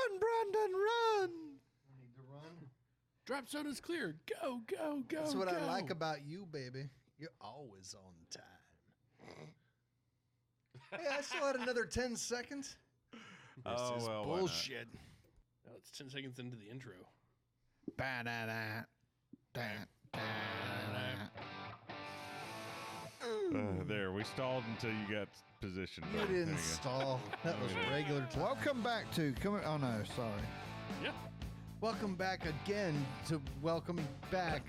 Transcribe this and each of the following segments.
Run, Brandon, run! I need to run. Drop zone is clear. Go, go, go. That's what go. I like about you, baby. You're always on time. Hey, I still had another 10 seconds. This is bullshit. Now it's 10 seconds into the intro. Ba-da-da. Da-da-da. There, we stalled until you got positioned. You didn't stall. That was regular time. Welcome back to... Oh, no, sorry. Yeah. Welcome back again to welcoming back.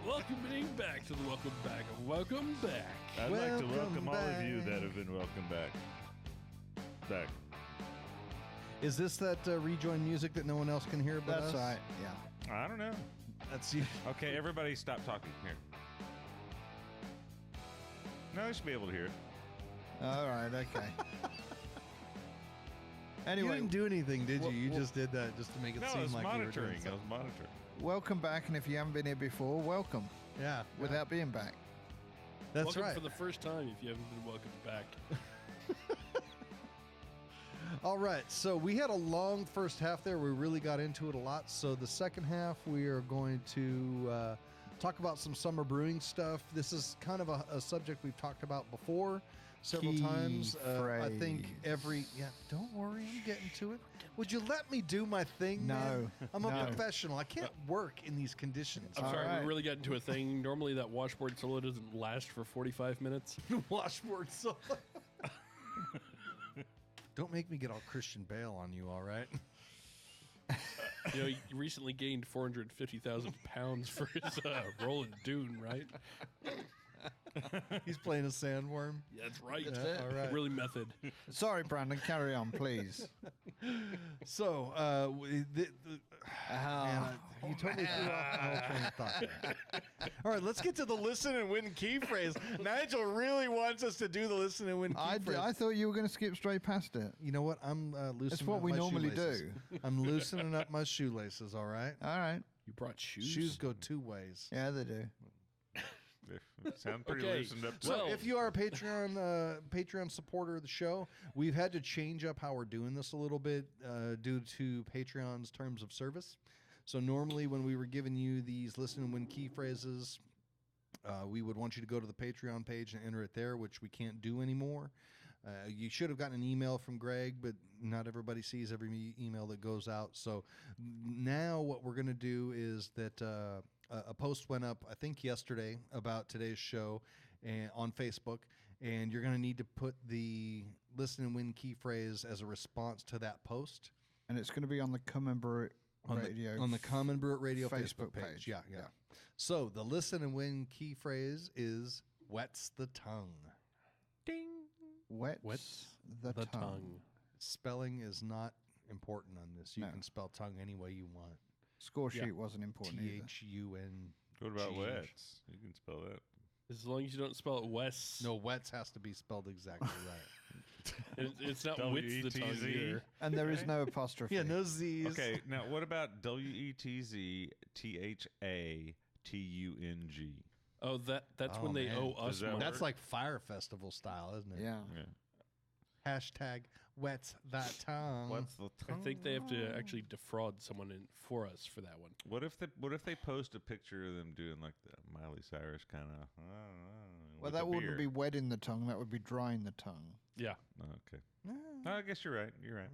Welcoming back to the welcome back. Welcome back. I'd like to welcome Welcome all of you back. that have been welcomed back. Is this that rejoin music that no one else can hear but That's us? right, yeah. I don't know. That's you. Okay, everybody stop talking. Here. No, they should be able to hear it. All right, okay. You Anyway, didn't do anything, did you? You just did that just to make it No, I seem was like monitoring. you I were was doing monitoring. welcome back, and if you haven't been here before, welcome. something. Yeah, Without being back. that's welcome right. for the first time if you haven't been welcomed back. All right, so we had a long first half there. We really got into it a lot. So the second half, we are going to talk about some summer brewing stuff. This is kind of a subject we've talked about before several Key times. I think phrase. don't worry, I'm getting to it. Would you let me do my thing? No, man? I'm a no. professional. I can't work in these conditions. I'm sorry, right. we really got into a thing. Normally that washboard solo doesn't last for 45 minutes. Washboard solo. Don't make me get all Christian Bale on you, all right? You know, you recently gained 450,000 pounds for his role in Dune, right? He's playing a sandworm. Yeah, that's right. Yeah, all right. Really method. Sorry, Brandon, carry on, please. So, you totally threw off my whole train of thought there. All right, let's get to the listen and win key phrase. Nigel really wants us to do the listen and win key phrase. I thought you were going to skip straight past it. You know what? I'm loosening That's what up we my normally shoelaces. I'm loosening up my shoelaces, all right? All right. You brought shoes? Shoes go two ways. Yeah, they do. Sound pretty Okay, loosened up. well- So if you are a Patreon supporter of the show, we've had to change up how we're doing this a little bit due to Patreon's terms of service. So normally when we were giving you these listen and win key phrases, we would want you to go to the Patreon page and enter it there, which we can't do anymore. You should have gotten an email from Greg, but not everybody sees every email that goes out. So now what we're going to do is that a post went up, I think yesterday, about today's show on Facebook, and you're going to need to put the listen and win key phrase as a response to that post. And it's going to be on the Come and Brew It Radio. On the Common Brew It Radio Facebook Facebook page. page. Yeah. So the listen and win key phrase is wets the tongue. Ding. Wets the tongue. Spelling is not important on this. You No. can spell tongue any way you want. Score sheet Yeah. wasn't important either. Thun. What about wets? You can spell that. As long as you don't spell it Wes. No, wets has to be spelled exactly right. It's not wits the tongue W-E-T-Z. either. And there is no apostrophe. Yeah, no Z's. Okay, now what about WETZTHATUNG? Oh, that's when they man. owe us Does that money. That's like Fire Festival style, isn't it? Yeah. Yeah. Hashtag wets that tongue. What's the I tongue? think they have to actually defraud someone for us for that one. What if they post a picture of them doing like the Miley Cyrus kind of? Well, that wouldn't be wetting the tongue. That would be drying the tongue. Yeah. Okay. I guess you're right. You're right.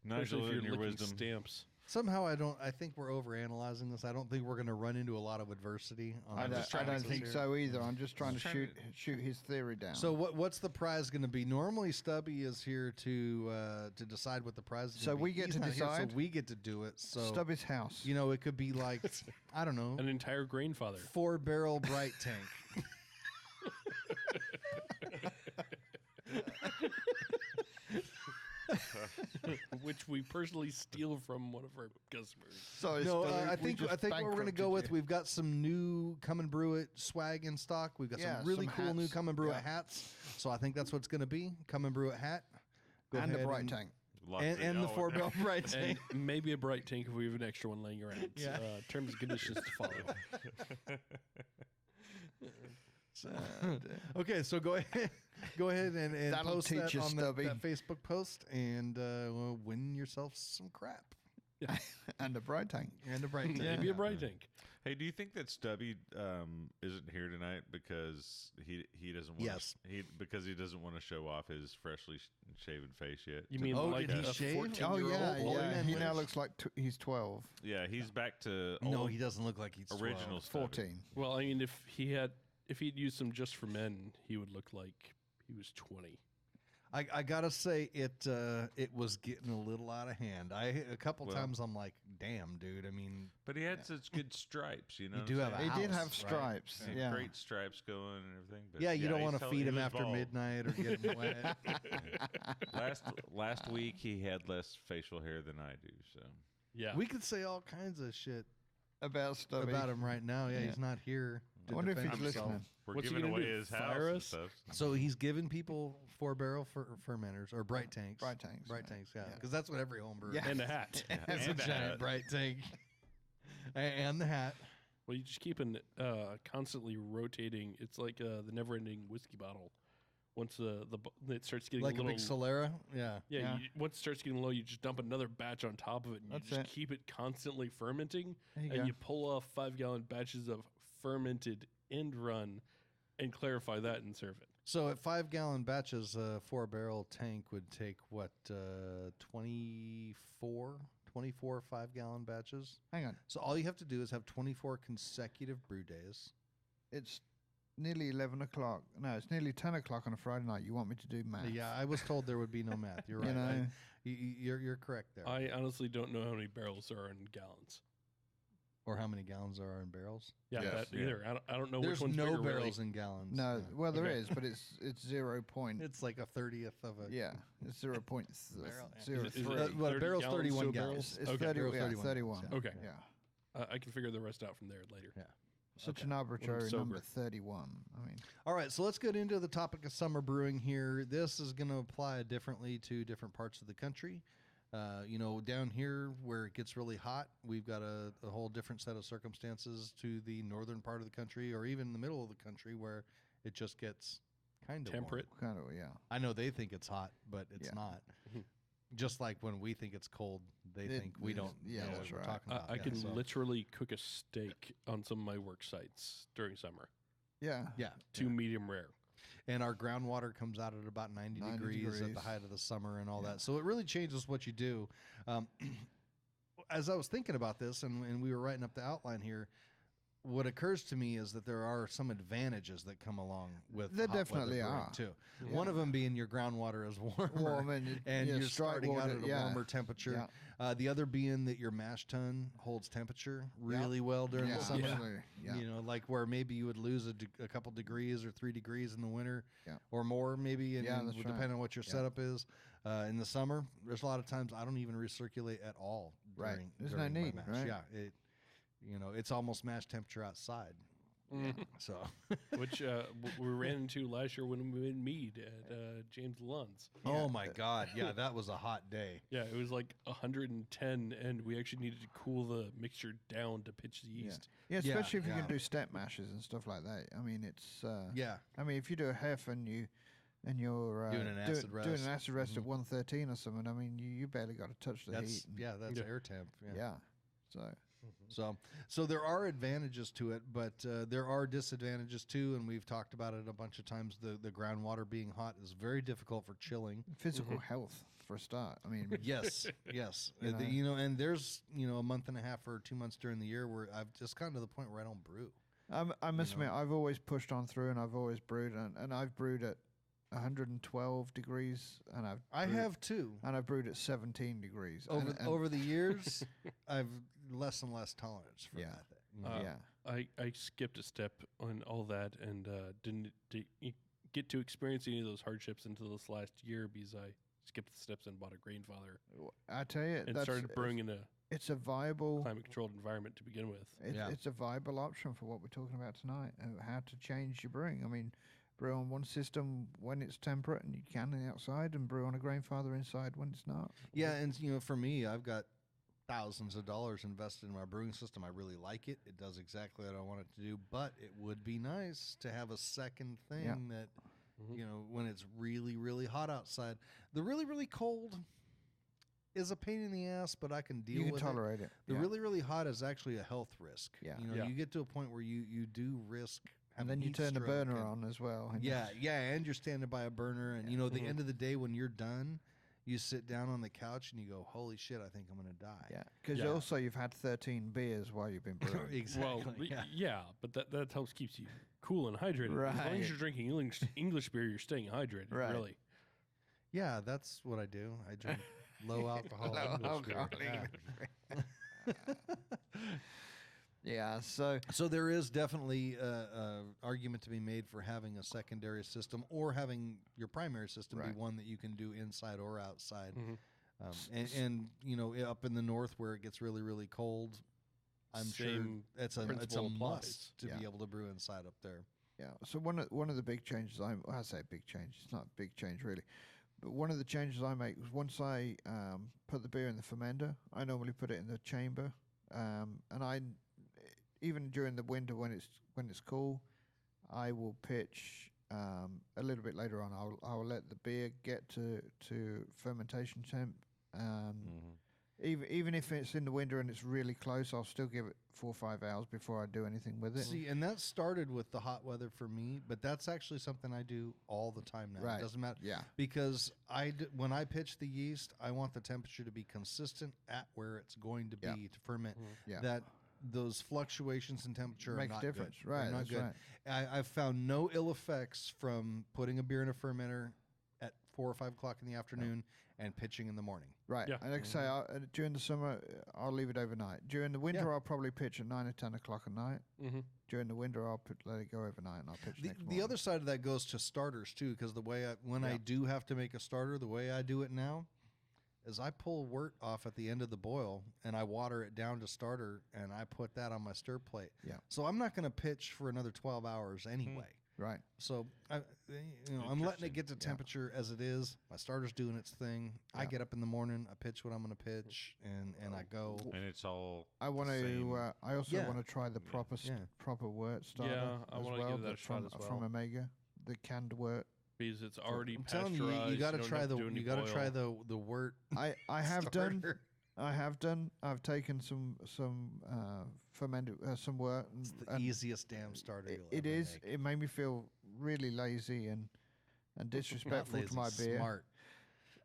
Especially Nigel, if in you're your licking wisdom. stamps. Somehow I think we're overanalyzing this. I don't think we're going to run into a lot of adversity. On I this don't think here. so either. I'm just trying to shoot his theory down. So what's the prize going to be? Normally Stubby is here to decide what the prize is So gonna be. we get He's to not here, decide? so we get to do it. So Stubby's house. you know, it could be like I don't know, An entire grain father. 4-barrel bright tank. Which we personally steal from one of our customers. Sorry, No, Stubby, I we think just what we're going to go bankrupted with. you. We've got some new Come and Brew It swag in stock. We've got Yeah, some really some cool new hats. Come and Brew It Yeah. hats. So I think that's what it's going to be. Come and Brew It hat. Go and a ahead bright tank. and the 4-barrel bright tank. And maybe a bright tank if we have an extra one laying around. Yeah. Terms and conditions to follow. Okay, so go ahead and That'll post teach that you, on Stubby. that Facebook post and win yourself some crap And a bright tank. and a bright tank. Maybe a bright tank. Hey, do you think that Stubby isn't here tonight because he doesn't want Yes. because he doesn't want to show off his freshly shaven face yet? You mean Oh, like did he a shave? 14-year-old? Yeah. He man, now Liz. looks like he's 12, Yeah, he's back to No, old he doesn't look like he's 12. original Stubby. 14. Well, I mean, if he'd used some just for men, he would look like he was 20. I gotta say it was getting a little out of hand. A couple Well- times I'm like, damn, dude. I mean, But he had such good stripes, you know. You what do I'm have saying? a He did house, have right? stripes. Had Yeah. great stripes going and everything. But yeah, you don't he's want to tell- feed he him was after bald. midnight or get him wet. Last week he had less facial hair than I do. So Yeah. We could say all kinds of shit About Stubby. about him right now. Yeah, Yeah. he's not here. I To wonder if defend he's himself. listening. we're What's he giving gonna away do, his fire house and us? stuff. So he's giving people 4-barrel fermenters or bright tanks. Bright tanks. Bright yeah. tanks, yeah, Yeah. because that's what every home brewer Yeah. And a hat. has a And a giant hat. bright tank. And the hat. Well, you just keep an constantly rotating. It's like the never-ending whiskey bottle. Once it starts getting Like a a little big Solera. Yeah. Yeah. once it starts getting low, you just dump another batch on top of it, and you That's just it. keep it constantly fermenting. There you And go. you pull off 5-gallon batches of fermented end run, and clarify that and serve it. So at 5-gallon batches, a 4-barrel tank would take what 24 5-gallon batches. Hang on. So all you have to do is have 24 consecutive brew days. It's nearly 11 o'clock. No, it's nearly 10 o'clock on a Friday night. You want me to do math? Yeah, I was told there would be no math. You're right. You know, You're correct there. I honestly don't know how many barrels there are in gallons. Or how many gallons there are in barrels? Yeah, Yes, that yeah. either. I don't know There's which one's no bigger, really. barrels in gallons. no. Yeah. Well, there Okay. is, but it's 0 point. It's like a 30th of a. Yeah, it's 0 point Barrel, yeah. zero Is it three. What, a 30 barrel's gallons 31 to a gallons. barrel? It's Okay. 30, Barrel's yeah, 31. 31. Okay. Yeah, I can figure the rest out from there later. Yeah. such Okay. an arbitrary sober. number, 31. I mean, All right, so let's get into the topic of summer brewing here. This is going to apply differently to different parts of the country. Down here where it gets really hot, we've got a whole different set of circumstances to the northern part of the country or even the middle of the country where it just gets kind of Temperate. kind of, yeah. I know they think it's hot, but it's Yeah. not. Just like when we think it's cold, they It think we is- don't yeah, know what that's we're right. talking about. I Yeah, can so- literally cook a steak on some of my work sites during summer. Yeah. Yeah. Two medium rare. And our groundwater comes out at about 90 degrees at the degrees. height of the summer and all Yeah. that. So it really changes what you do. As I was thinking about this and we were writing up the outline here, what occurs to me is that there are some advantages that come along with There hot weather definitely brewing, are. too. Yeah. One of them being your groundwater is warmer. Warm and, And yeah, you're strike starting water, out at a yeah. warmer temperature. Yeah. The other being that your mash tun holds temperature really well during Yeah, the summer. absolutely. Yeah. You know, like where maybe you would lose a couple degrees or 3 degrees in the winter, Yeah. or more maybe, and, Yeah, and that's would right. depend on what your Yeah. setup is. In the summer, there's a lot of times I don't even recirculate at all. Right. During, There's no during my need, mash. right? Yeah, it's almost mash temperature outside. So Which we ran into last year when we made mead at James Lund's. oh my God, yeah, that was a hot day. Yeah, it was like 110, and we actually needed to cool the mixture down to pitch the Yeah. yeast. Yeah, Yeah, especially if you yeah. can do step mashes and stuff like that. I mean, it's. Yeah, I mean, if you do a hef and you're Doing an acid doing rest. an acid rest Mhm. at 113 or something, I mean, you barely got to touch the that's heat. that's Yeah. air temp. Yeah. So So there are advantages to it, but there are disadvantages too, and we've talked about it a bunch of times. The groundwater being hot is very difficult for chilling. physical health for a start. I mean, Yes, yes. You know? And there's a month and a half or 2 months during the year where I've just gotten to the point where I don't brew. I must know? admit, I've always pushed on through, and I've always brewed, and I've brewed at 112 degrees, and I have too. I've brewed at 17 degrees. and Over the years, I've less and less tolerance for Yeah. that. yeah. I skipped a step on all that and didn't get to experience any of those hardships until this last year because I skipped the steps and bought a grain father I tell you, and that's, started brewing in a it's a viable. climate-controlled environment to begin with. Yeah. It's a viable option for what we're talking about tonight. How to change your brewing. I mean, brew on one system when it's temperate and you can on the outside, and brew on a grain father inside when it's not. Yeah, and for me, I've got thousands of dollars invested in my brewing system. I really like it. It does exactly what I want it to do, but it would be nice to have a second thing that, you know, when it's really, really hot outside. The really, really cold is a pain in the ass, but I can deal with it. You can tolerate it. The really, really hot is actually a health risk. Yeah. You know, Yeah. you get to a point where you do risk And having then you heat turn the stroke burner and- on as well. and- Yeah, and you're standing by a burner, and you know, the end of the day when you're done, you sit down on the couch and you go, "Holy shit, I think I'm gonna die." Yeah, because Yeah. also you've had 13 beers while you've been brewing. exactly. Well, yeah. yeah, but that helps keeps you cool and hydrated. As long Right. as you're drinking English beer, you're staying hydrated. Right. Really. Yeah, that's what I do. I drink low alcohol Low English beer. alcohol Yeah. Yeah, so So there is definitely a argument to be made for having a secondary system or having your primary system Right. be one that you can do inside or outside. Mhm. And you know, up in the north where it gets really, really cold, I'm sure Same it's a principle applies. must to Yeah. be able to brew inside up there. yeah, so one of the big changes I say big change. It's not a big change really, but one of the changes I make was once I put the beer in the fermenter, I normally put it in the chamber, and I even during the winter when it's cool, I will pitch a little bit later on. I'll let the beer get to fermentation temp. Even if it's in the winter and it's really close, I'll still give it 4 or 5 hours before I do anything with it. See, and that started with the hot weather for me, but that's actually something I do all the time now. Right. It doesn't matter. Yeah. Because when I pitch the yeast, I want the temperature to be consistent at where it's going to be Yeah. to ferment. Yeah. That those fluctuations in temperature Makes are not difference. good. Right, They're not that's good. right. I've found no ill effects from putting a beer in a fermenter at 4 or 5 o'clock in the afternoon and pitching in the morning. Right. Yeah. And like I say, during the summer, I'll leave it overnight. During the winter, Yeah. I'll probably pitch at 9 or 10 o'clock at night. Mm-hmm. During the winter, I'll let it go overnight and I'll pitch next The morning. other side of that goes to starters too, because the way when I Yeah. do have to make a starter, the way I do it now is I pull wort off at the end of the boil and I water it down to starter and I put that on my stir plate. Yeah. So I'm not going to pitch for another 12 hours anyway. Right. So I'm letting it get to temperature as it is. My starter's doing its thing. I Yeah. get up in the morning, I pitch what I'm going to pitch, and I go. And it's all I want the same. to. I also Yeah. want to try the proper Yeah. proper wort starter. Yeah, I as wanna well, give that a but shot from, as well. from Omega, the canned wort. Because it's already I'm pasteurized. telling you, you got to don't try have the to do any you got to try boil. the wort. I have done. starter. I have done. I've taken some fermented some wort. It's the and easiest damn starter. It, You'll it ever is. make. It made me feel really lazy and Not disrespectful lazy, to my beer. Smart.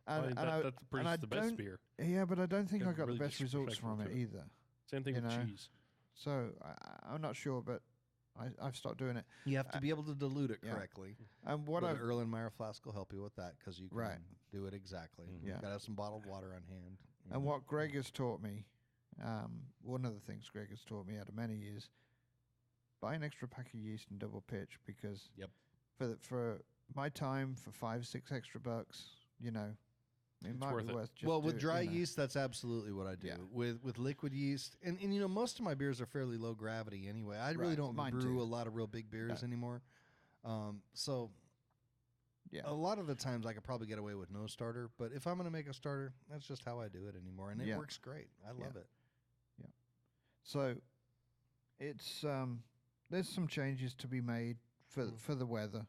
I mean, that and produces I the best don't- beer. Yeah, but I don't think Got I got really the best results disrespectful from it to it. either. Same thing you with know. cheese. So I'm not sure, but I've stopped doing it. You have to be able to dilute it yeah. correctly. And what But I've Erlenmeyer flask will help you with that because you can Right. do it exactly. Yeah. You gotta have some bottled water on hand. you and know. what Greg has taught me, one of the things Greg has taught me out of many is buy an extra pack of yeast and double pitch because Yep. for my time for $5-6 extra bucks, it might worth be it. worth just Well, with do it, dry you know. yeast, that's absolutely what I do. Yeah. With liquid yeast, and most of my beers are fairly low gravity anyway. I really Right, don't mine brew too. a lot of real big beers anymore. So Yeah. a lot of the times I could probably get away with no starter, but if I'm going to make a starter, that's just how I do it anymore, and it Yeah. works great. I love it. So it's there's some changes to be made for the weather.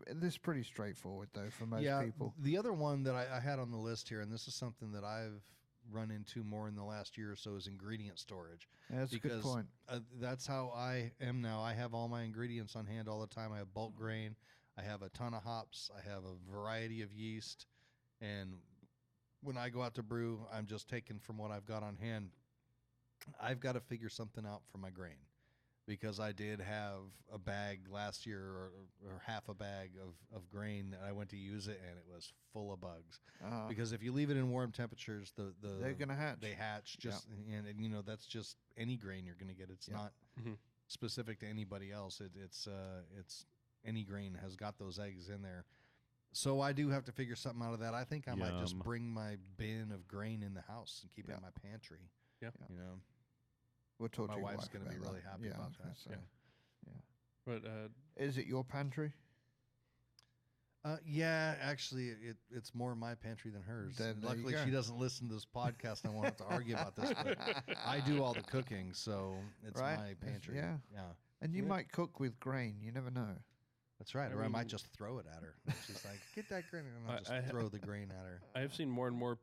This is pretty straightforward though for most people. The other one that I had on the list here, and this is something that I've run into more in the last year or so, is ingredient storage. Yeah, that's a good Because point. that's how I am now. I have all my ingredients on hand all the time. I have bulk grain. I have a ton of hops. I have a variety of yeast. And when I go out to brew, I'm just taking from what I've got on hand. I've got to figure something out for my grain because I did have a bag last year or half a bag of grain that I went to use it, and it was full of bugs. Because if you leave it in warm temperatures, They're gonna hatch. They hatch just, and that's just any grain you're going to get. It's Yeah. not Mhm. specific to anybody else. It's any grain has got those eggs in there. So I do have to figure something out of that. I think I might just Yum. bring my bin of grain in the house and keep it Yeah. in my pantry. Yeah. You know, We'll talk my to your wife's wife gonna be about really that. happy about I was that. gonna say. But Is it your pantry? Yeah, actually, it's more my pantry than hers. Then there you Luckily, go. she doesn't listen to this podcast. And I won't have to argue about this. But I do all the cooking, so it's Right. my It's- pantry. yeah. yeah, And you Yeah. might cook with grain. You never know. that's right. I Or I might mean- just throw it at her. And she's like, "Get that grain," and I'll just I- throw the grain at her. I have seen more and more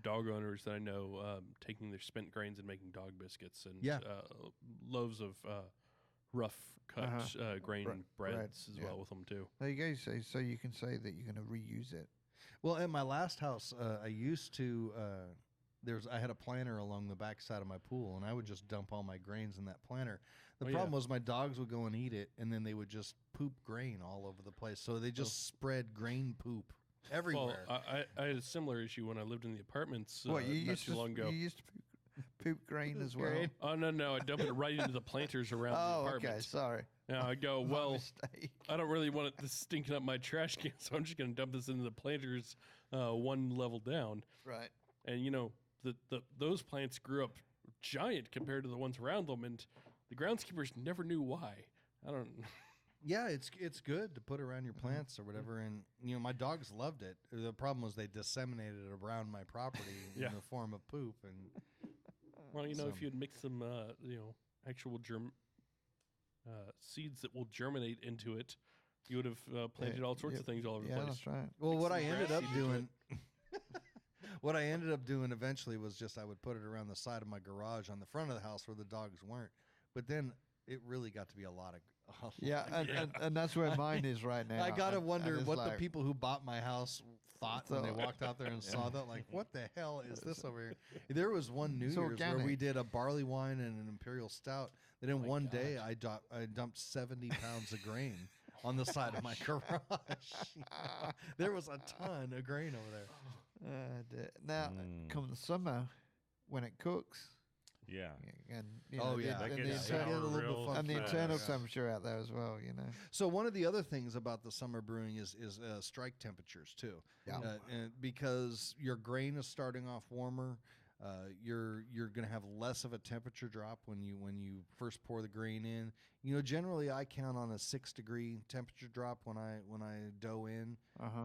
dog owners that I know taking their spent grains and making dog biscuits and Yeah. loaves of rough cut grain bread, breads as yeah. well with them too. There you go. So you can say that you're going to reuse it. Well, at my last house, I used to. I had a planter along the backside of my pool, and I would just dump all my grains in that planter. The Oh, problem yeah. was my dogs would go and eat it, and then they would just poop grain all over the place. So they just spread grain poop everywhere. Well, I had a similar issue when I lived in the apartments What you not used too to long ago. you used to poop grain as well. Grain. Oh no! I dump it right into the planters around the Oh, apartment. okay. Sorry. And I go, My well, mistake. I don't really want this stinking up my trash can, so I'm just going to dump this into the planters one level down. Right. And those plants grew up giant compared to the ones around them, and the groundskeepers never knew why. I don't. Yeah, it's good to put around your plants or whatever, and my dogs loved it. The problem was they disseminated it around my property Yeah. in the form of poop, and Well, if So- you had mixed some, actual seeds that will germinate into it, you would have planted all sorts of things all over the Yeah, place. that's right. well, Mix what some I ended grass up seed into doing, what I ended up doing eventually was just I would put it around the side of my garage on the front of the house where the dogs weren't. But then it really got to be a lot of. Yeah, and that's where mine is right now. I gotta and wonder it's what like, the people who bought my house thought when they Thought. walked out there and saw that. Like, what the hell is this over here? There was one New It's Year's where we organic. did a barley wine and an imperial stout. That in my one day I dumped 70 pounds of grain on the side of my garage. There was a ton of grain over there. Now, Mm. come the summer, when it cooks, Yeah. and Oh, the- yeah. That and gets the gets internal, a little bit real funky. and the fast. internal fast. temperature out there as well. So one of the other things about the summer brewing is strike temperatures too. Yeah. And because your grain is starting off warmer, you're going to have less of a temperature drop when you first pour the grain in. Generally I count on a 6-degree temperature drop when I dough in.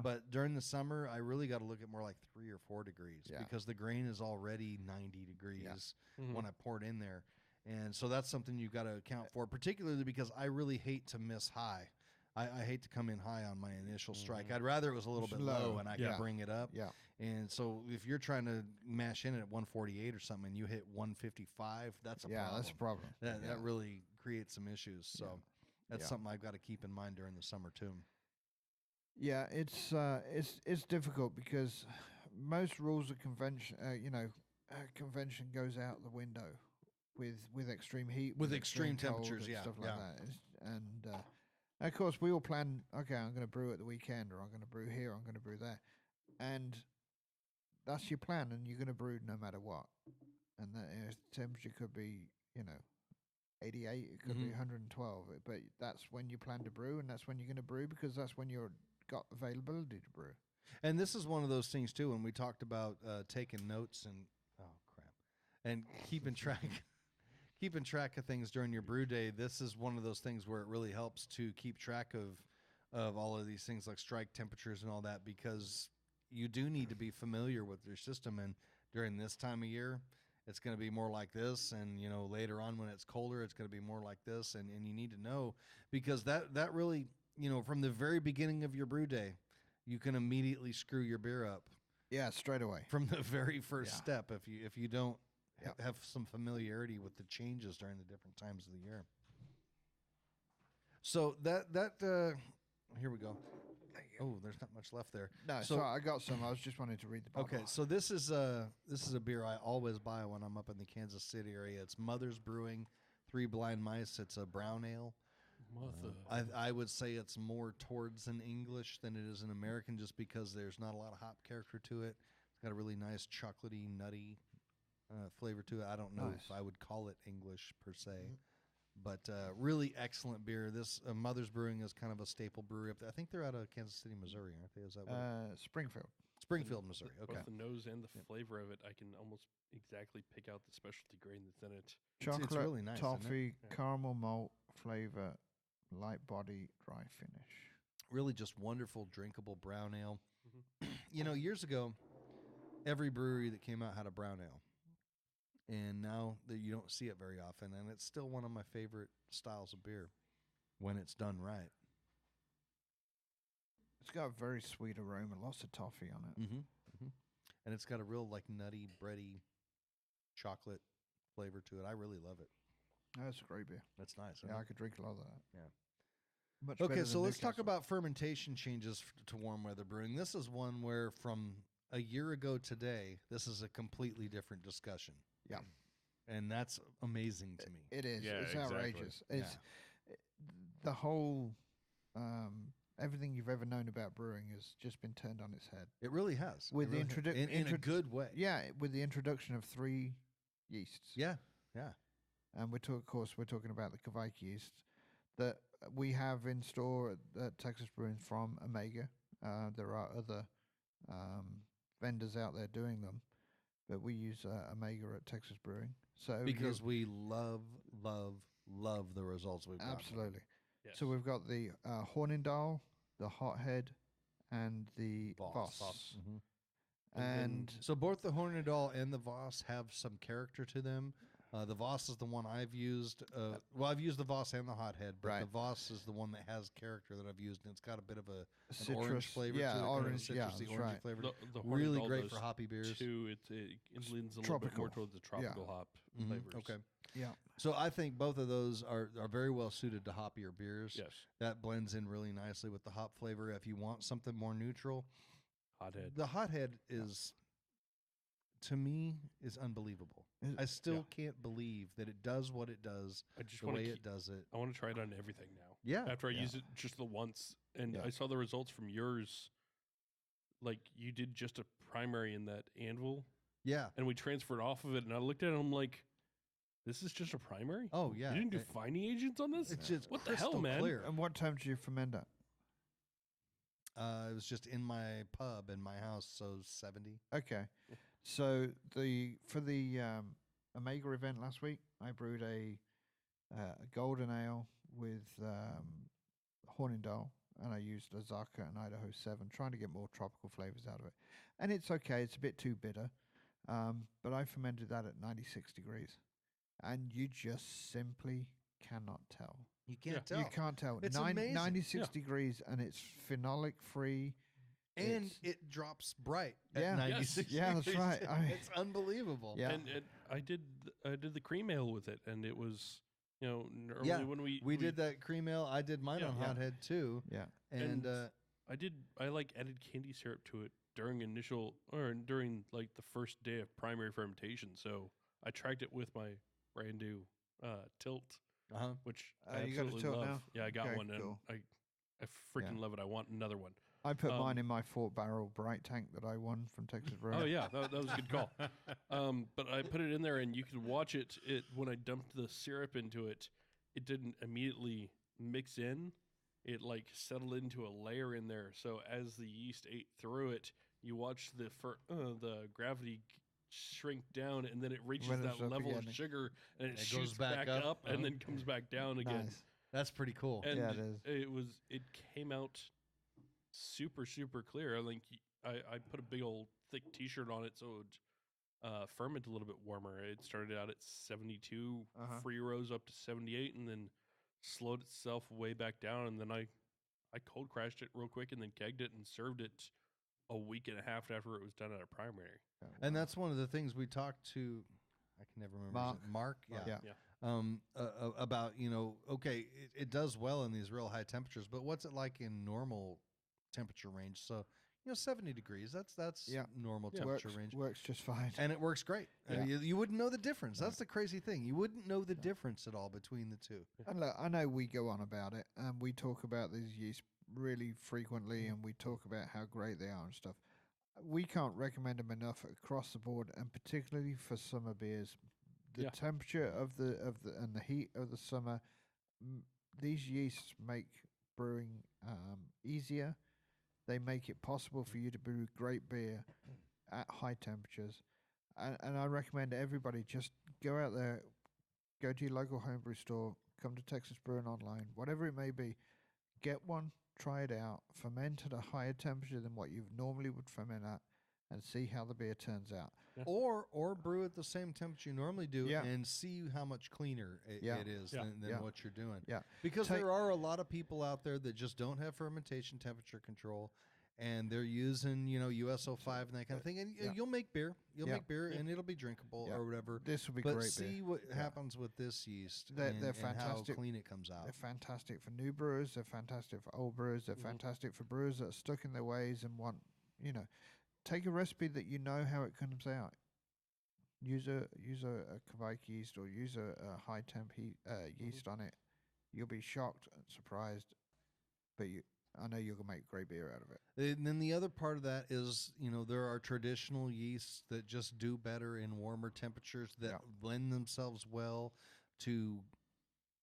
But during the summer, I really got to look at more like 3 or 4 degrees Yeah. because the grain is already 90 degrees Mhm. when I pour it in there. And so that's something you've got to account for, particularly because I really hate to miss high. I hate to come in high on my initial strike. I'd rather it was a little bit low Low. and I Yeah. could bring it up. Yeah. And so if you're trying to mash in at 148 or something and you hit 155, that's a Yeah, problem. that's a problem. That Yeah. really creates some issues. So that's Yeah. something I've got to keep in mind during the summer too. Yeah, it's difficult because most rules of convention, convention goes out the window with extreme heat, With extreme cold temperatures, and yeah, stuff like yeah. that. And of course, we all plan. Okay, I'm going to brew at the weekend, or I'm going to brew here, I'm going to brew there, and that's your plan, and you're going to brew no matter what. And the temperature could be, 88, it could be Mhm. 112, but that's when you plan to brew, and that's when you're going to brew because that's when you're got availability to brew. And this is one of those things too. When we talked about taking notes and and keeping track of things during your brew day, this is one of those things where it really helps to keep track of all of these things like strike temperatures and all that, because you do need to be familiar with your system. And during this time of year, it's going to be more like this, and later on when it's colder, it's going to be more like this, and you need to know, because that really, from the very beginning of your brew day, you can immediately screw your beer up Yeah, straight away. from the very first Yeah. step if you don't Yep. have some familiarity with the changes during the different times of the year. So that here we go. Oh, there's not much left there. No, So- sorry, I got some. I was just wanting to read the bottle. Okay, so this is a beer I always buy when I'm up in the Kansas City area. It's Mother's Brewing, Three Blind Mice. It's a brown ale. I would say it's more towards an English than it is an American, just because there's not a lot of hop character to it. It's got a really nice chocolatey, nutty flavor to it. I don't know Nice. if I would call it English per se, but really excellent beer. This Mother's Brewing is kind of a staple brewery up there. I think they're out of Kansas City, Missouri, aren't they? Is that what Springfield. Springfield, Missouri? Okay. Both the nose and the flavor of it, I can almost exactly pick out the specialty grain that's in it. Chocolate, really nice, isn't it? toffee, Yeah. caramel malt flavor, light body, dry finish. Really just wonderful, drinkable brown ale. Mhm. You know, years ago, every brewery that came out had a brown ale. And now that you don't see it very often, and it's still one of my favorite styles of beer when it's done right. It's got a very sweet aroma, lots of toffee on it. Mm-hmm. Mm-hmm. And it's got a real like nutty, bready, chocolate flavor to it. I really love it. That's a great beer. That's nice. Yeah, I could drink a lot of that. Yeah. Much Okay, better so than let's talk Newcastle. about fermentation changes to warm weather brewing. This is one where from a year ago today, this is a completely different discussion. Yeah. And that's amazing to me. It is. Yeah, It's exactly. outrageous. It's the whole everything you've ever known about brewing has just been turned on its head. It really has. With It the really has. in a good way. Yeah, with the introduction of 3 yeasts. Yeah. Yeah. And of course, we're talking about the Kveik yeast that we have in store at Texas Brewing from Omega. There are other vendors out there doing them, but we use Omega at Texas Brewing. So Because we love the results we've got. absolutely. Yes. So we've got the Hornindal, the Hothead, and the Voss. Mhm. And So both the Hornindal and the Voss have some character to them. The Voss is the one I've used. Well, I've used the Voss and the Hothead, but the Right. Voss is the one that has character that I've used, and it's got a bit of an citrus orange flavor yeah, to it, kind of a orange, yeah, citrusy, that's orangey right. flavor. The Really Hornindal great does for hoppy beers. Too, it leans a little bit more tropical. towards the Yeah. tropical hop Mhm. flavors. Okay. Yeah, So I think both of those are very well suited to hoppier beers. Yes. That blends in really nicely with the hop flavor. If you want something more neutral, Hothead. the Hothead is, to me, is unbelievable. Is- I still can't believe that it does what it does I just the want way to. it does it. I want to try it on everything now. Yeah. After I yeah. use it just the once, and Yeah. I saw the results from yours. Like you did just a primary in that anvil, Yeah. and we transferred off of it, and I looked at it, and I'm like, "This is just a primary. Oh, yeah. You didn't do It- finding agents on this. It's just What the hell, crystal man? clear. And what time do you ferment at? It was just in my pub in my house, so 70. Okay, so for the Omega event last week, I brewed a golden ale with Hornindal, and I used Azaka and Idaho 7, trying to get more tropical flavors out of it. And it's okay; it's a bit too bitter, but I fermented that at 96 degrees, and you just simply cannot tell. You can't Yeah. tell. You can't tell. It's amazing. 96 Yeah. degrees, and it's phenolic free. And It's- it drops bright Yeah. at Yes. 96 Yeah, that's degrees. right. It's unbelievable. Yeah. And I did the cream ale with it, and it was normally Yeah, when We did that cream ale. I did mine Yeah. on Yeah. Hothead too. Yeah. And I like added candy syrup to it during during like the first day of primary fermentation. So I tracked it with my brand new tilt, uh-huh. which I You got a absolutely tilt love. now? Yeah, I got Okay, one, cool. and I freaking love it. I want another one. I put mine Um, in my 4-barrel bright tank that I won from Texas Brewing. Oh yeah, that was a good call. But I put it in there, and you could watch it. When I dumped the syrup into it, it didn't immediately mix in. It like settled into a layer in there. So as the yeast ate through it, you watch the gravity shrink down, and then it reaches When that it's up level again. of sugar, and it It goes shoots back back up. up, and Uh-huh. then comes back down again. Nice. That's pretty cool. And Yeah, it is. it came out super clear. I think I put a big old thick T-shirt on it so it would ferment a little bit warmer. It started out at 72, Uh-huh. free rose up to 78, and then slowed itself way back down. And then I cold crashed it real quick, and then kegged it and served it a week and a half after it was done at a primary. And that's one of the things we talked to. I can never remember. his name. Mark. Yeah. Yeah. About okay, it does well in these real high temperatures, but what's it like in normal temperature range? So 70 degrees. That's Yeah. normal Yeah. temperature works, range. works just fine. And it works great. Yeah. You wouldn't know the difference. That's the crazy thing. You wouldn't know the difference at all between the two. And look, I know we go on about it, and we talk about these yeast really frequently, and we talk about how great they are and stuff. We can't recommend them enough across the board, and particularly for summer beers. The Yeah. temperature of the and the heat of the summer, these yeasts make brewing easier. They make it possible for you to brew great beer at high temperatures, and I recommend everybody just go out there, go to your local homebrew store, come to Texas Brewing online, whatever it may be, get one, try it out, ferment at a higher temperature than what you normally would ferment at, and see how the beer turns out. Or brew at the same temperature you normally do Yeah. and see how much cleaner it is Yeah. than what you're doing. Yeah. Because Take- there are a lot of people out there that just don't have fermentation temperature control, and they're using, USO5 and that kind of thing. And Yeah. you'll make beer. You'll Yeah. make beer, and it'll be drinkable Yeah. or whatever. This will be But great see beer. what Yeah. happens with this yeast They're and how fantastic. clean it comes out. They're fantastic for new brewers. They're fantastic for old brewers. They're fantastic for brewers that are stuck in their ways and want, take a recipe that you know how it comes out. Use a Kvike yeast or use a high temp yeast on it. You'll be shocked and surprised, but I know you're gonna make great beer out of it. And then the other part of that is, there are traditional yeasts that just do better in warmer temperatures that Yeah. lend themselves well to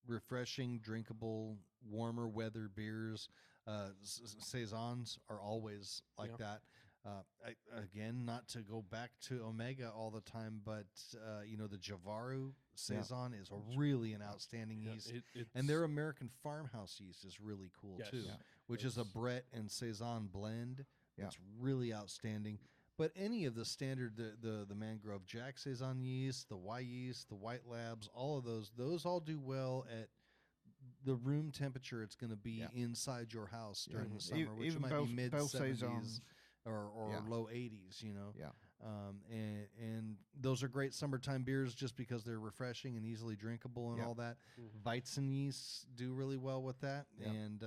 refreshing, drinkable, warmer weather beers. Saisons are always like Yeah. that. Again, not to go back to Omega all the time, but the Javaru Saison is really an outstanding yeast. And their American farmhouse yeast is really cool too, Yeah. which is a Brett and Saison blend. Yeah. It's really outstanding. But any of the standard, the Mangrove Jack Saison yeast, the Y yeast, the White Labs, all of those all do well at the room temperature it's going to be inside your house during the summer, which even might Bell- be mid Bell 70s Saison. or Yeah. low 80s, Yeah. and those are great summertime beers just because they're refreshing and easily drinkable and Yeah. all that. Mhm. Weizen yeasts do really well with that, Yeah. and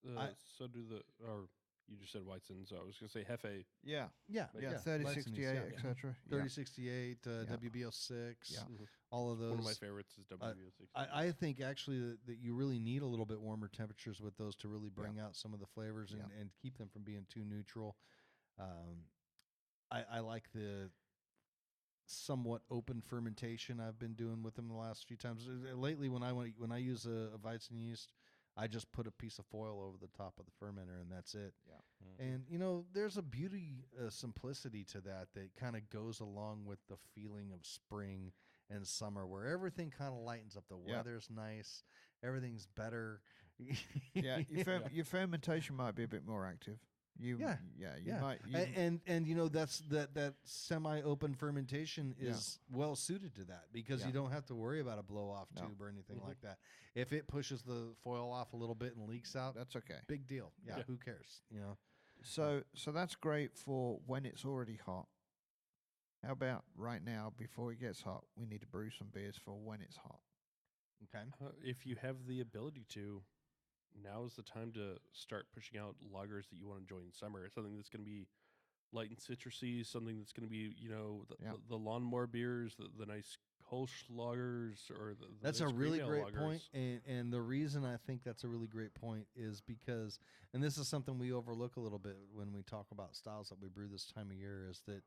And I- so do or you just said Weizen, so I was going to say Hefe. Yeah. yeah, Yeah. Weizen 3068, yeast, yeah. etc. 3068, Yeah. WBO6, Yeah. all of those. One of my favorites is WBO6. I think actually that you really need a little bit warmer temperatures with those to really bring out some of the flavors and keep them from being too neutral. I like the somewhat open fermentation I've been doing with them the last few times. Lately, when I use a Weizen yeast, I just put a piece of foil over the top of the fermenter and that's it. Yeah. And there's a beauty, simplicity to that kind of goes along with the feeling of spring and summer, where everything kind of lightens up. The Yeah. weather's nice, everything's better. Yeah. Your fermentation might be a bit more active. You Yeah. might And that's that semi-open fermentation is well suited to that because you don't have to worry about a blow-off No. tube or anything like that. If it pushes the foil off a little bit and leaks out, that's okay. big deal. Yeah, Yeah. who cares? So that's great for when it's already hot. How about right now, before it gets hot, we need to brew some beers for when it's hot. Okay. If you have the ability to, now is the time to start pushing out lagers that you want to enjoy in summer. Something that's going to be light and citrusy, something that's going to be, the lawnmower beers, the nice Kolsch lagers, or the That's a nice really cream ale great lagers. point, and the reason I think that's a really great point is because, and this is something we overlook a little bit when we talk about styles that we brew this time of year, is that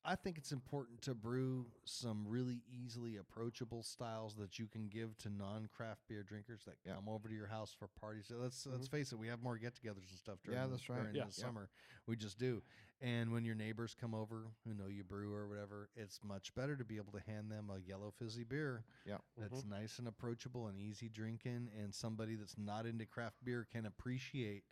I think it's important to brew some really easily approachable styles that you can give to non-craft beer drinkers that come over to your house for parties. So let's face it, we have more get-togethers and stuff during, that's right. during the summer. We just do. And when your neighbors come over who know you brew or whatever, it's much better to be able to hand them a yellow fizzy beer that's nice and approachable and easy drinking, and somebody that's not into craft beer can appreciate.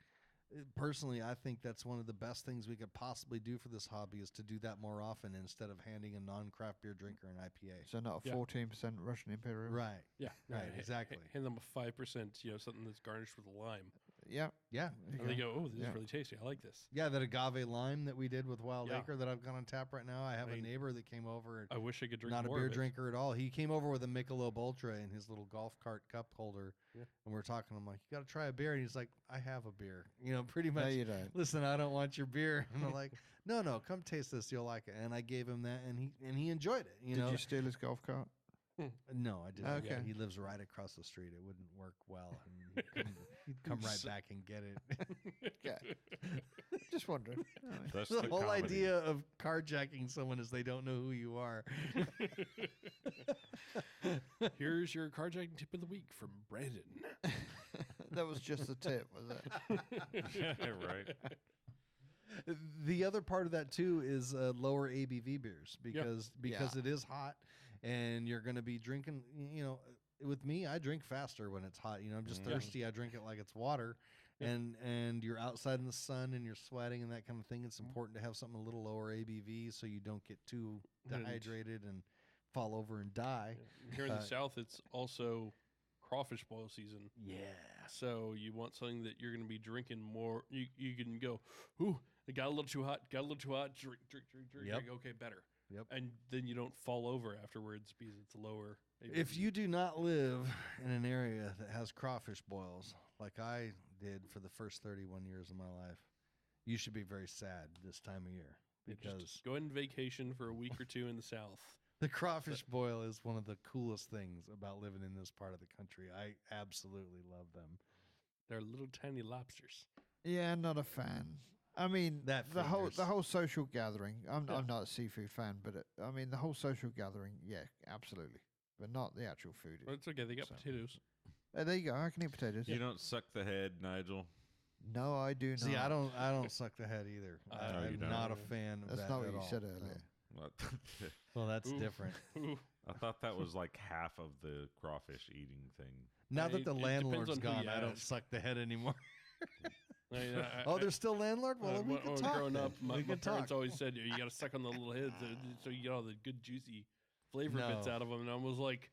Personally, I think that's one of the best things we could possibly do for this hobby is to do that more often instead of handing a non-craft beer drinker an IPA. So not a 14% Russian Imperial. Right. Yeah, Right, exactly. Hand them a 5%, something that's garnished with lime, Yeah. Yeah. and they go, "Oh, this is really tasty. I like this." Yeah, that agave lime that we did with Wild Yeah. Acre that I've got on tap right now. I have I a mean, neighbor that came over and I wish I could drink not a more beer of it. drinker at all. He came over with a Michelob Ultra in his little golf cart cup holder. Yeah. And we're talking. I'm like, you got to try a beer. And he's like, I have a beer. Pretty No, much. you don't. Listen, I don't want your beer. And I'm like, no, come taste this. You'll like it. And I gave him that, and he enjoyed it. Did you steal his golf cart? No, I didn't. Okay. Yeah, he lives right across the street. It wouldn't work well. And he'd come right back and get it. Yeah. Just wondering. That's The whole comedy. idea of carjacking someone is they don't know who you are. Here's your carjacking tip of the week from Brandon. That was just a tip, was it? Yeah, right. The other part of that too is lower ABV beers because Yeah. it is hot and you're going to be drinking. with me, I drink faster when it's hot. I'm just thirsty. I drink it like it's water. And you're outside in the sun and you're sweating and that kind of thing. It's important to have something a little lower ABV so you don't get too dehydrated and fall over and die. Here in the South, it's also crawfish boil season. Yeah. So you want something that you're going to be drinking more. You can go, ooh, it got a little too hot. Drink. Yep. Okay, better. Yep. And then you don't fall over afterwards because it's lower. If you do not live in an area that has crawfish boils, like I did for the first 31 years of my life, you should be very sad this time of year because just go on vacation for a week or two in the South. The crawfish boil is one of the coolest things about living in this part of the country. I absolutely love them. They're little tiny lobsters. Yeah, not a fan. I mean, That the figures. whole social gathering. I'm Yeah. not a seafood fan, but I mean the whole social gathering. Yeah, absolutely, but not the actual food. But it's okay. They got So- potatoes. There you go. I can eat potatoes. You don't suck the head, Nigel. No, I do not. See, I don't suck the head either. No, I'm you don't. not a fan of That's that not what at you all. said earlier. What? Well, that's Ooh. different. Ooh. I thought that was like half of the crawfish eating thing. Now that It the depends landlord's on who gone, you I don't ask. suck the head anymore. I- Oh, there's still landlord? Well, we can talk. Growing then. up, my we can parents talk. always said you got to suck on the little heads so you get all the good juicy flavor bits No. out of them. And I was like,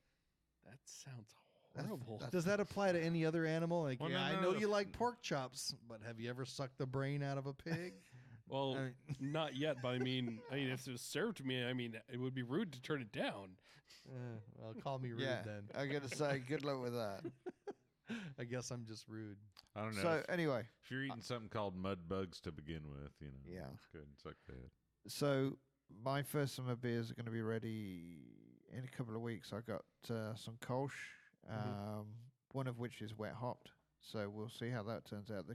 that sounds horrible. Does that apply to any other animal? Like, Well, yeah, no, I no, know the- you like pork chops, but have you ever sucked the brain out of a pig? Well, I mean- not yet, but I mean, if it was served to me, I mean, it would be rude to turn it down. Well, call me rude Yeah, then. I gotta say, good luck with that. I guess I'm just rude. I don't know. So anyway, if you're eating something called mud bugs to begin with, Yeah. go ahead and suck the head. so my first summer beers are going to be ready in a couple of weeks. I got some Kolsch, one of which is wet hopped. So we'll see how that turns out. The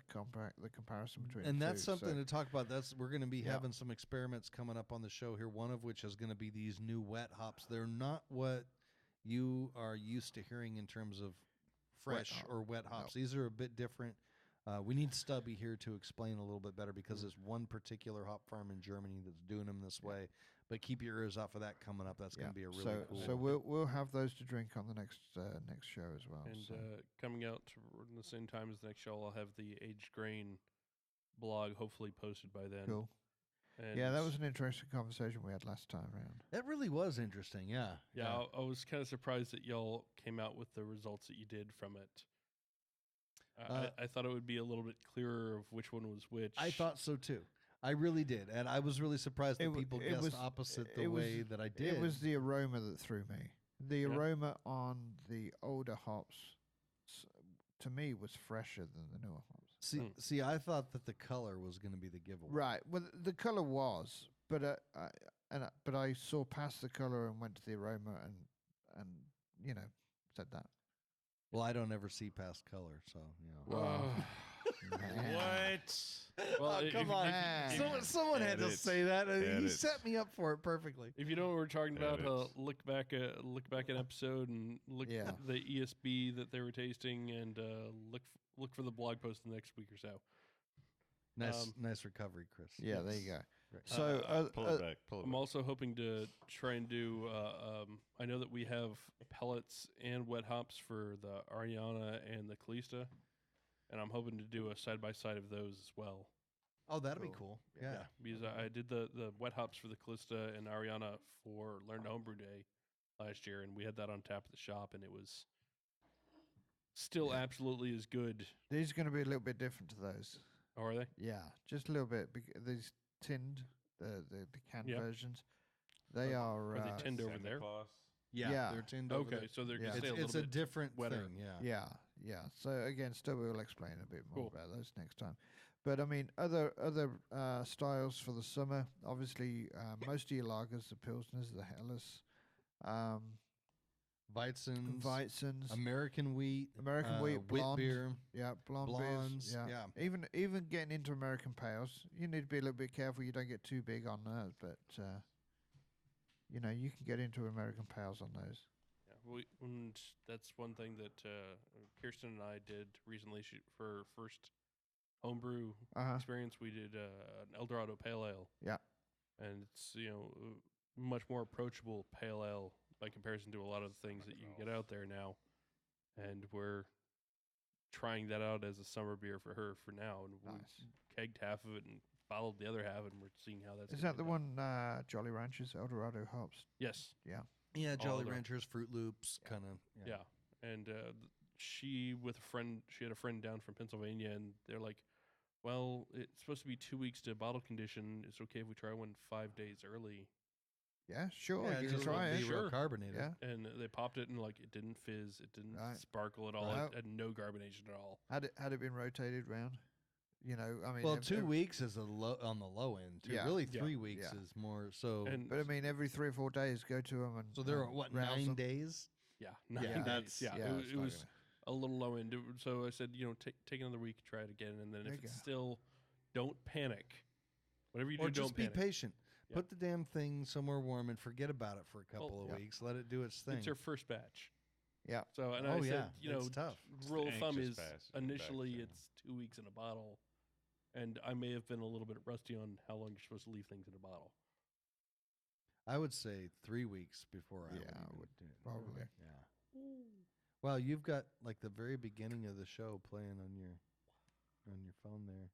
comparison between And the that's two. something So, to talk about. We're going to be Yeah. having some experiments coming up on the show here. One of which is going to be these new wet hops. They're not what you are used to hearing in terms of fresh hop. or wet hops. These are a bit different. We need Stubby here to explain a little bit better because there's one particular hop farm in Germany that's doing them this way. But keep your ears out for that coming up. That's going to be a really so cool. so we'll have those to drink on the next show as well. And so. coming out in the same time as the next show, I'll have the aged grain blog hopefully posted by then. Cool. And Yeah, that was an interesting conversation we had last time around. That really was interesting. Yeah. Yeah, I was kind of surprised that y'all came out with the results that you did from it. I thought it would be a little bit clearer of which one was which. I thought so too. I really did, and I was really surprised that It w- people it guessed was- opposite the it was- way that I did. It was the aroma that threw me. The Yeah. aroma on the older hops, to me, was fresher than the newer hops. see. I thought that the color was going to be the giveaway. Right. Well, the color was, but I saw past the color and went to the aroma and said that. Well, I don't ever see past color, so Man. Well, Oh, if- come if- on! if- Someone had to Edits. say that. He Edits. set me up for it perfectly. If you know what we're talking about, Edits. look back an episode and look Yeah. at the ESB that they were tasting, and look for the blog post the next week or so. Nice recovery, Chris. Yeah, there you go. Great. So, Pull it back. Pull it I'm back. also hoping to try and do. I know that we have pellets and wet hops for the Ariana and the Calista, and I'm hoping to do a side by side of those as well. Oh, that'd be Cool. cool. Yeah. Because I did the wet hops for the Calista and Ariana for Learn to Homebrew Day last year, and we had that on tap at the shop, and it was still absolutely as good. these are going to be a little bit different to those. Oh, are they? Yeah, just a little bit. These tinned, the canned Yeah. versions, they are. Are they tinned over Santa there? Claus. Yeah, Yeah. they're tinned over Okay, there. so they're Yeah. gonna stay a It's little a bit different wetter. thing. Yeah. Yeah. So again, still we'll explain a bit more Cool. about those next time. But I mean, other styles for the summer. Obviously, most of your lagers, the pilsners, the helles, Weizens, Weizens, American wheat, American wheat, wheat blonde, beer. yeah, blonde blondes, beers, yeah. Even getting into American pales, you need to be a little bit careful. You don't get too big on those, but you can get into American pales on those. Yeah, and that's one thing that Kirsten and I did recently for first homebrew experience. We did an Eldorado Pale Ale. Yeah. And it's much more approachable pale ale by comparison to a lot of the things that you can get out there now. and we're trying that out as a summer beer for her for now. And Nice. we kegged half of it and bottled the other half, and we're seeing how that's. Is gonna that the go down. one Jolly Ranchers El Dorado hops? Yes. Yeah. Yeah, Jolly the- Ranchers, Fruit Loops, kind of. Yeah. And she with a friend, she had a friend down from Pennsylvania, and they're like, "Well, it's supposed to be 2 weeks to bottle condition. It's okay if we try one 5 days early." Yeah, sure. Yeah, you just can try be it. real Sure. carbonated. Yeah. And they popped it, and like it didn't fizz, it didn't Right. sparkle at all. Right. It had no carbonation at all. Had it been rotated round? You know, I mean, Well, 2 weeks is on the low end. Too. Yeah. Really, Yeah. 3 weeks Yeah. is more. So, And But I mean, every 3 or 4 days, go to them and so there are and what rouse 9 them. days? yeah, Yeah, 9 days. that's- Yeah, yeah, it, it's it not was gonna- a little low end. So I said, take another week, try it again, and then There if you it's go. still, don't panic. Whatever you do, Or don't just be panic. patient. Yeah. Put the damn thing somewhere warm and forget about it for a couple of yeah. weeks. Let it do its thing. It's her first batch. Yeah. So and Oh, I yeah, said, it's tough. rule of thumb Anxious is batch, initially yeah. it's 2 weeks in a bottle, and I may have been a little bit rusty on how long you're supposed to leave things in a bottle. I would say 3 weeks before I Yeah, would, I even would do it. probably. Yeah. Well, you've got like the very beginning of the show playing on your phone there.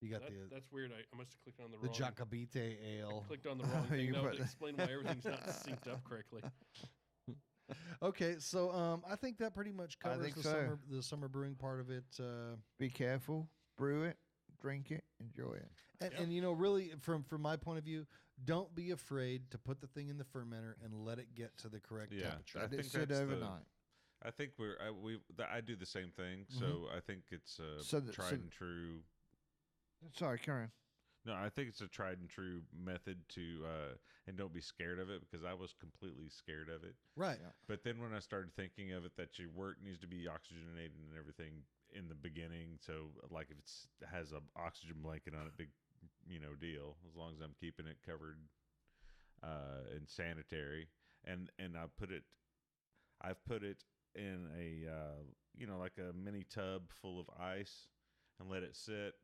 You got That's weird. I must have clicked on the the wrong. Jacobite ale. Clicked on the wrong thing. You That would put- explain why everything's not synced up correctly. Okay, so I think that pretty much I covers think the so. summer brewing part of it. Be careful. Brew it. Drink it. Enjoy it. And, Yep. and really, from my point of view, don't be afraid to put the thing in the fermenter and let it get to the correct Yeah, temperature. I Let it think sit that's the- overnight. I think I do the same thing. So I think it's a So the- tried so- and true. Sorry, Karen. No, I think it's a tried and true method to, and don't be scared of it, because I was completely scared of it. Right. Yeah. But then when I started thinking of it, that your work needs to be oxygenated and everything in the beginning. So like if it has a oxygen blanket on it, big, deal, as long as I'm keeping it covered, and sanitary. And I've put it in a, like a mini tub full of ice and let it sit.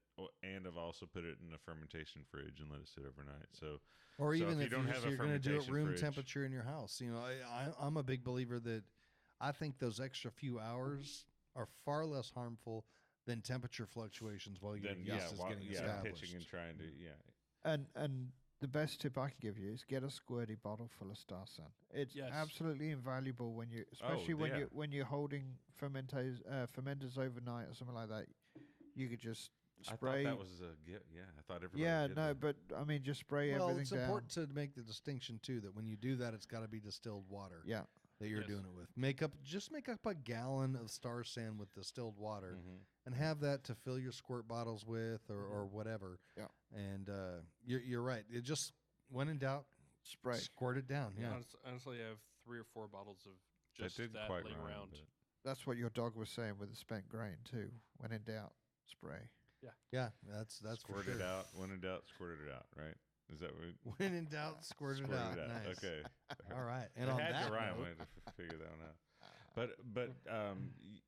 And I've also put it in a fermentation fridge and let it sit overnight. So, Or So even if if you don't you're, have a you're going to do it fermentation room fridge- temperature in your house. I'm a big believer that I think those extra few hours are far less harmful than temperature fluctuations while your then yeast is getting established. pitching and trying to And the best tip I can give you is get a squirty bottle full of Star Sun. It's Yes. absolutely invaluable especially when yeah. you're holding fermenters overnight or something like that. You could just spray. I thought that was a I thought everybody. yeah, did no, that. but I mean, just spray Well, everything it's down. important to make the distinction too that when you do that, it's got to be distilled water Yeah, that you're Yes. doing it with. Just make up a gallon of Star San with distilled water, Mhm. and have that to fill your squirt bottles with, or whatever. Yeah. And you're right. It just when in doubt, spray. squirt it down. Yeah. Honestly, I have 3 or 4 bottles of That just didn't that quite laying rhyme, around. but- That's what your dog was saying with the spent grain too. When in doubt, spray. Yeah, that's for squirt sure. it out. When in doubt, squirt it out. Right? Is that what? When in doubt, squirt it out. Nice. Okay. All right. And It on had that to rhyme. note, I had to figure that one out. But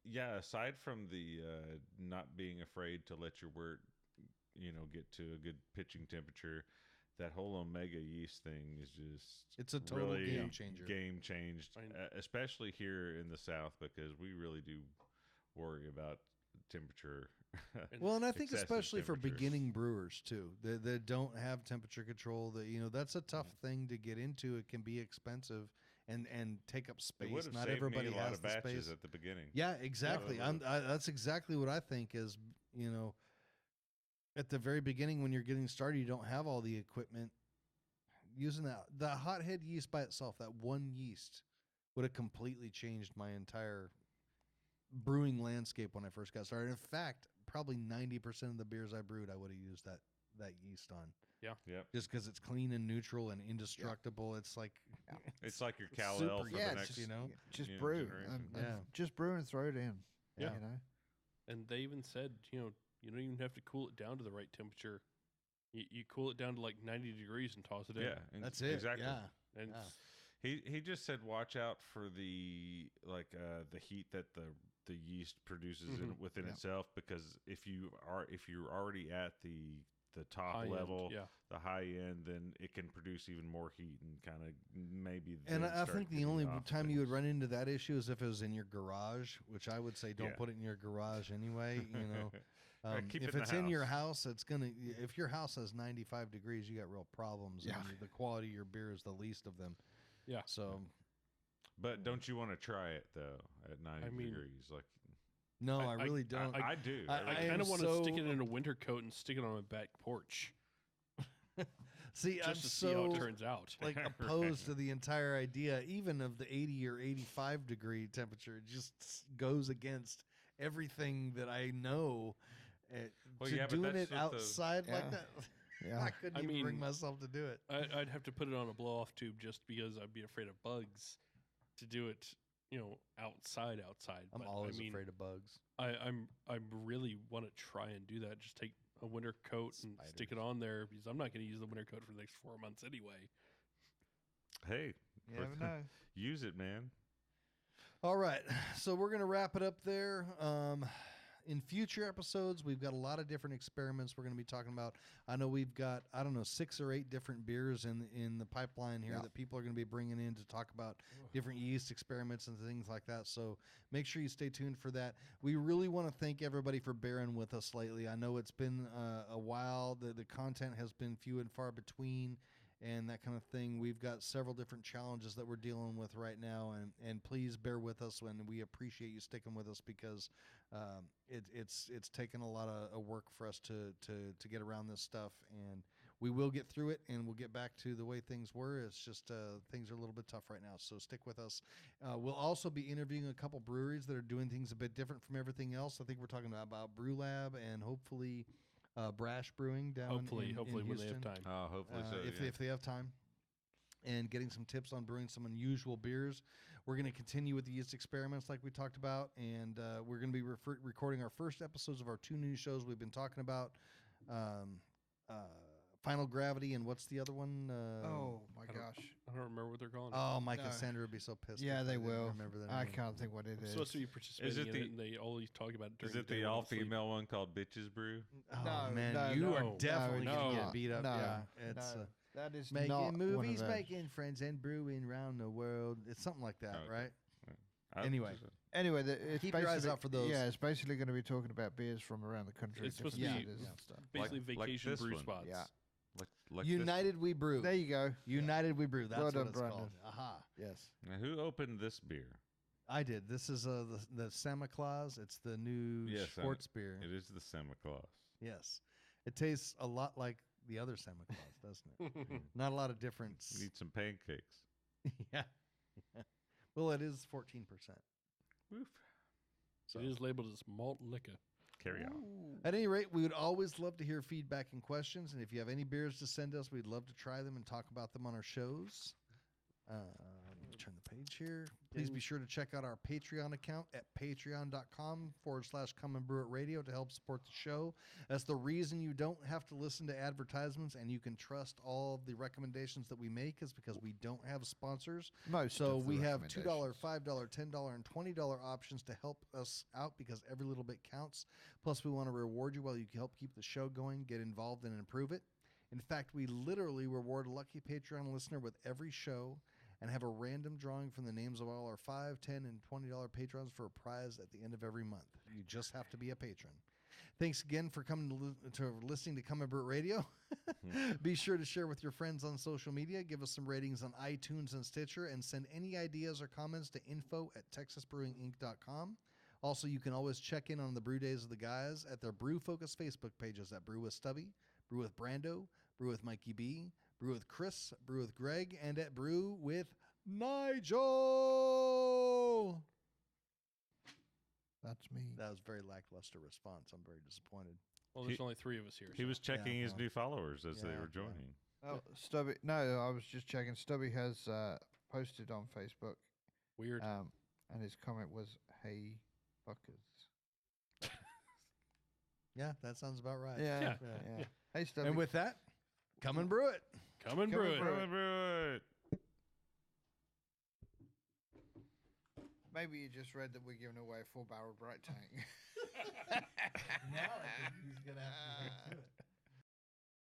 yeah. Aside from the not being afraid to let your wort, get to a good pitching temperature, that whole omega yeast thing is just it's a total really game changer. game changed, I know. especially here in the South, because we really do worry about temperature. Well, and I think excessive especially for temperature. beginning brewers too, that don't have temperature control. That that's a tough thing to get into. It can be expensive and take up It space. would have Not saved everybody me a lot has of the batches space. at the beginning. Yeah, exactly. Yeah, That's exactly what I think is, at the very beginning when you're getting started, you don't have all the equipment. Using the hothead yeast by itself, that one yeast would have completely changed my entire brewing landscape when I first got started. In fact, probably 90% of the beers I brewed, I would have used that yeast on. Yep. Just because it's clean and neutral and indestructible. It's like It's like your Cal super L for yeah, the next. just, just you know, brew. generation. Yeah. Just brew and throw it in. Yeah. You know. And they even said, you don't even have to cool it down to the right temperature. You cool it down to like 90 degrees and toss it in. Yeah, that's it. Exactly. Yeah. And Yeah. He just said watch out for the heat that the yeast produces Mhm. within Yeah. itself, because if you're already at the the top High end, level, yeah. the high end, then it can produce even more heat and kind of maybe. And then I start think the getting only off time you would things. run into that issue is if it was in your garage, which I would say don't Yeah. put it in your garage anyway. You know, Keep it if in it's the in your house. house, it's gonna. If your house has 95 degrees, you got real problems. Yeah. And the quality of your beer is the least of them. Yeah. So But don't you want to try it though at 90 I mean, degrees? Like no, I I- really don't. I do. I- I I kind am of want to so- stick it in a winter coat and stick it on my back porch See, just I'm to see how so it turns out. like opposed to the entire idea, even of the 80 or 85 degree temperature. It just goes against everything that I know. Well, To yeah, but doing that's it what the- outside like Yeah. that, Yeah. I couldn't I even bring mean, myself to do it. I'd have to put it on a blow off tube just because I'd be afraid of bugs to do it, outside. I'm But, always I mean, afraid of bugs. I really want to try and do that. Just take a winter coat and stick it on there because I'm not going to use the winter coat for the next 4 months anyway. Hey, You never know. use it, man. All right, so we're gonna wrap it up there. In future episodes, we've got a lot of different experiments we're going to be talking about. I know we've got 6 or 8 different beers in the pipeline here Yeah. that people are going to be bringing in to talk about different yeast experiments and things like that. So make sure you stay tuned for that. We really want to thank everybody for bearing with us lately. I know it's been a while. The content has been few and far between and that kind of thing. We've got several different challenges that we're dealing with right now, and please bear with us when we appreciate you sticking with us because it's taken a lot of work for us to get around this stuff, and we will get through it, and we'll get back to the way things were. It's just things are a little bit tough right now, so stick with us. We'll also be interviewing a couple breweries that are doing things a bit different from everything else. I think we're talking about Brew Lab and hopefully Brash Brewing down Hopefully in when they have Houston. time. Oh, hopefully so. If they have time, and getting some tips on brewing some unusual beers. We're going to continue with the yeast experiments like we talked about, and we're going to be recording our first episodes of our 2 new shows we've been talking about, Final Gravity, and what's the other one? Oh my I don't- gosh. I don't remember what they're calling it. Oh, Mike No. and Sandra would be so pissed. Yeah, if I they didn't will. Remember their I name. can't think what it I'm is. supposed to be participating in the- it, and they always talk about it during Is it day the when I'm all asleep. female one called Bitches Brew? Oh No, man, no, you no, are no, definitely no, gonna no, get beat up. no, Yeah, it's no, that is making not one movies, of those. making friends, and brewing around the world. It's something like that, Okay. right? I- Anyway. Anyway, it's Keep your eyes basically- out for those. Yeah, it's basically going to be talking about beers from around the country. It's supposed to different be- cities Yeah. and stuff. Basically, like vacation this brew one. spots. Yeah. like United We Brew. There you go. United We Brew. That's Well what done, it's Brandon. called. Aha. Yes. Now, who opened this beer? I did. This is the Santa Claus. It's the new Yes, sports beer. It is the Santa Claus. Yes. It tastes a lot like the other Santa Claus, doesn't it? Not a lot of difference. You need some pancakes. Yeah. Well, it is 14%. Woof. So. It is labeled as malt liquor. Carry on. At any rate, we would always love to hear feedback and questions. And if you have any beers to send us, we'd love to try them and talk about them on our shows. Turn the page here. Please be sure to check out our Patreon account at patreon.com/Come and Brew It Radio to help support the show. That's the reason you don't have to listen to advertisements and you can trust all of the recommendations that we make is because we don't have sponsors. Most So of the we have $2, recommendations. $5, $10, and $20 options to help us out because every little bit counts. Plus, we want to reward you while you help keep the show going, get involved, and improve it. In fact, we literally reward a lucky Patreon listener with every show and have a random drawing from the names of all our $5, $10, and $20 patrons for a prize at the end of every month. You just have to be a patron. Thanks again for coming to listening to Come and Brew It Radio. Be sure to share with your friends on social media. Give us some ratings on iTunes and Stitcher, and send any ideas or comments to info@texasbrewinginc.com. Also, you can always check in on the Brew Days of the Guys at their Brew Focus Facebook pages at Brew with Stubby, Brew with Brando, Brew with Mikey B, Brew with Chris, Brew with Greg, and at Brew with Nigel. That's me. That was a very lackluster response. I'm very disappointed. Well, there's only 3 of us here. He so- was checking his well. new followers as they Yeah, were yeah. joining. Oh, Stubby. No, I was just checking. Stubby has posted on Facebook, weird. and his comment was, "Hey, fuckers." Yeah, that sounds about right. Yeah. Yeah. Yeah. Hey, Stubby. And with that, come and brew it. Come and Come brew and it. brew Come and brew it. Maybe you just read that we're giving away a 4-barrel bright tank. Now I think he's going to have to do it.